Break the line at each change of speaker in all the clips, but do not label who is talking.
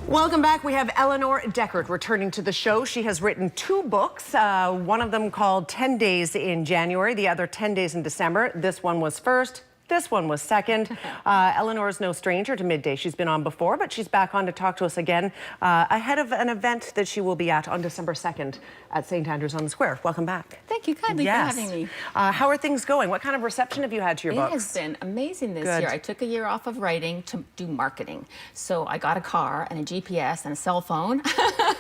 Welcome back. We have Eleanor Deckert returning to the show. She has written 2 books, one of them called 10 Days in January, the other 10 Days in December. This one was first. This one was second. Eleanor is no stranger to Midday. She's been on before, but she's back on to talk to us again ahead of an event that she will be at on December 2nd at St. Andrews on the Square. Welcome back.
Thank you kindly for having me.
How are things going? What kind of reception have you had to your books?
It has been amazing this year. I took a year off of writing to do marketing. So I got a car and a GPS and a cell phone.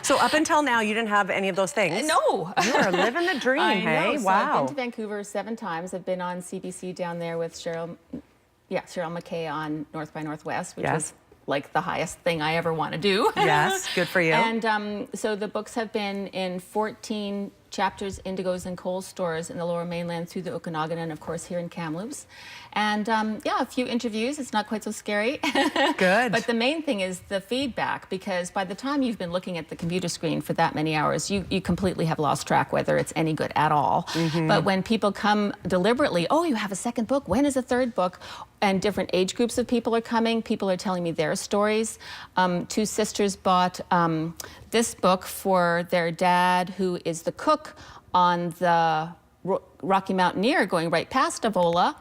So up until now, you didn't have any of those things?
No.
You are living the dream, hey?
So
wow.
I've been to Vancouver 7 times. I've been on CBC down there with Cheryl McKay on North by Northwest, which was like the highest thing I ever want to do.
Yes, good for you.
And so the books have been in 14 Chapters, Indigos, and Kohl's stores in the Lower Mainland through the Okanagan, and of course here in Kamloops. And yeah, a few interviews. It's not quite so scary.
Good.
But the main thing is the feedback, because by the time you've been looking at the computer screen for that many hours, you completely have lost track whether it's any good at all. But when people come deliberately, oh, you have a second book, when is a third book? And different age groups of people are coming. People are telling me their stories. 2 sisters bought this book for their dad, who is the cook on the Rocky Mountaineer going right past Avola.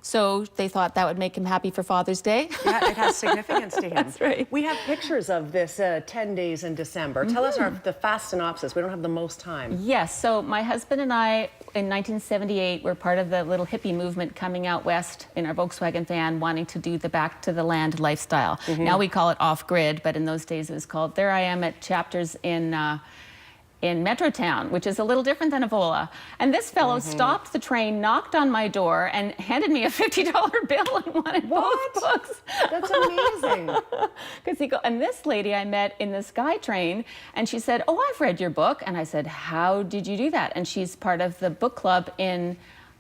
So they thought that would make him happy for Father's Day.
Yeah, it has significance to him.
That's right.
We have pictures of this 10 days in December. Tell us the fast synopsis. We don't have the most time.
Yes, so my husband and I, in 1978, were part of the little hippie movement coming out west in our Volkswagen van, wanting to do the back to the land lifestyle. Now we call it off-grid, but in those days it was called, there I am at Chapters in Metrotown, which is a little different than Avola. And this fellow stopped the train, knocked on my door, and handed me a $50 bill and wanted both books.
That's amazing.
And this lady I met in the SkyTrain, and she said, oh, I've read your book. And I said, how did you do that? And she's part of the book club in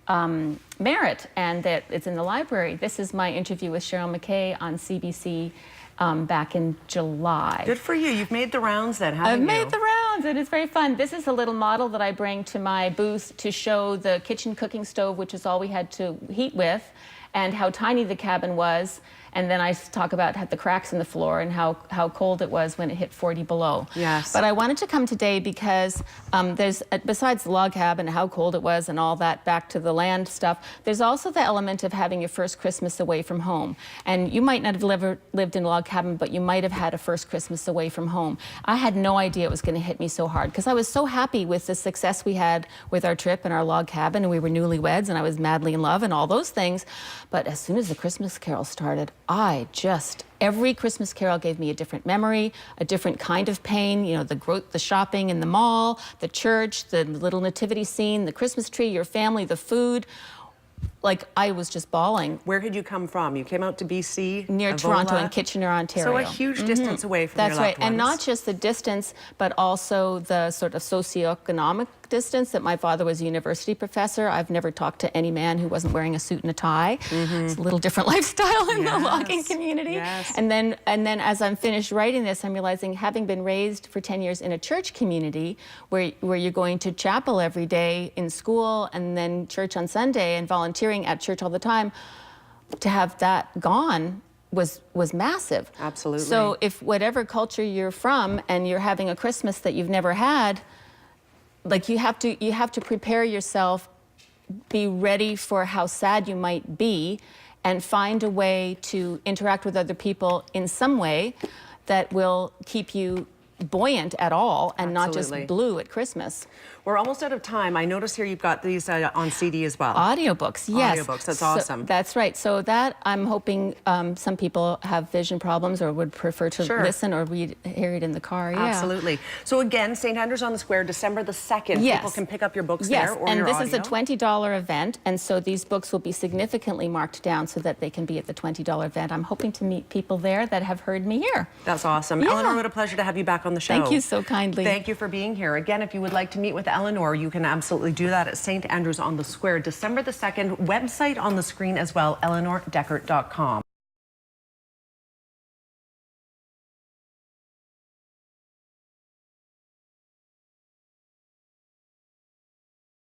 Merritt, and that it's in the library. This is my interview with Cheryl McKay on CBC back in July.
Good for you. You've made the rounds then, haven't you?
I've made the rounds, and it's very fun. This is a little model that I bring to my booth to show the kitchen cooking stove, which is all we had to heat with, and how tiny the cabin was. And then I talk about the cracks in the floor and how cold it was when it hit 40 below.
Yes.
But I wanted to come today because there's, besides the log cabin, how cold it was and all that back to the land stuff, there's also the element of having your first Christmas away from home. And you might not have lived in a log cabin, but you might have had a first Christmas away from home. I had no idea it was going to hit me so hard, because I was so happy with the success we had with our trip and our log cabin, and we were newlyweds, and I was madly in love and all those things. But as soon as the Christmas Carol started, every Christmas Carol gave me a different memory, a different kind of pain. You know, the shopping in the mall, the church, the little nativity scene, the Christmas tree, your family, the food. Like, I was just bawling.
Where did you come from? You came out to BC?
Near Toronto and Kitchener, Ontario.
So a huge distance away from your loved
That's right,
ones.
and not just the distance, but also the sort of socioeconomic distance, that my father was a university professor. I've never talked to any man who wasn't wearing a suit and a tie. It's a little different lifestyle in the logging community. And then as I'm finished writing this, I'm realizing, having been raised for 10 years in a church community where you're going to chapel every day in school and then church on Sunday and volunteering at church all the time, to have that gone was massive.
Absolutely.
So if whatever culture you're from and you're having a Christmas that you've never had, like, you have to prepare yourself, be ready for how sad you might be, and find a way to interact with other people in some way that will keep you buoyant at all, and not just blue at Christmas.
We're almost out of time. I notice here you've got these on CD as well.
Audiobooks, yes.
Audiobooks, that's awesome.
That's right. So that, I'm hoping some people have vision problems or would prefer to listen or hear it in the car.
Absolutely. So again, St. Andrews on the Square, December the 2nd. People can pick up your books there, or your
audio. And this is a $20 event, and so these books will be significantly marked down so that they can be at the $20 event. I'm hoping to meet people there that have heard me here.
That's awesome. Eleanor, what a pleasure to have you back on the show.
Thank you so kindly.
Thank you for being here. Again, if you would like to meet with Eleanor, you can absolutely do that at St. Andrews on the Square, December the 2nd. Website on the screen as well, eleanordeckert.com.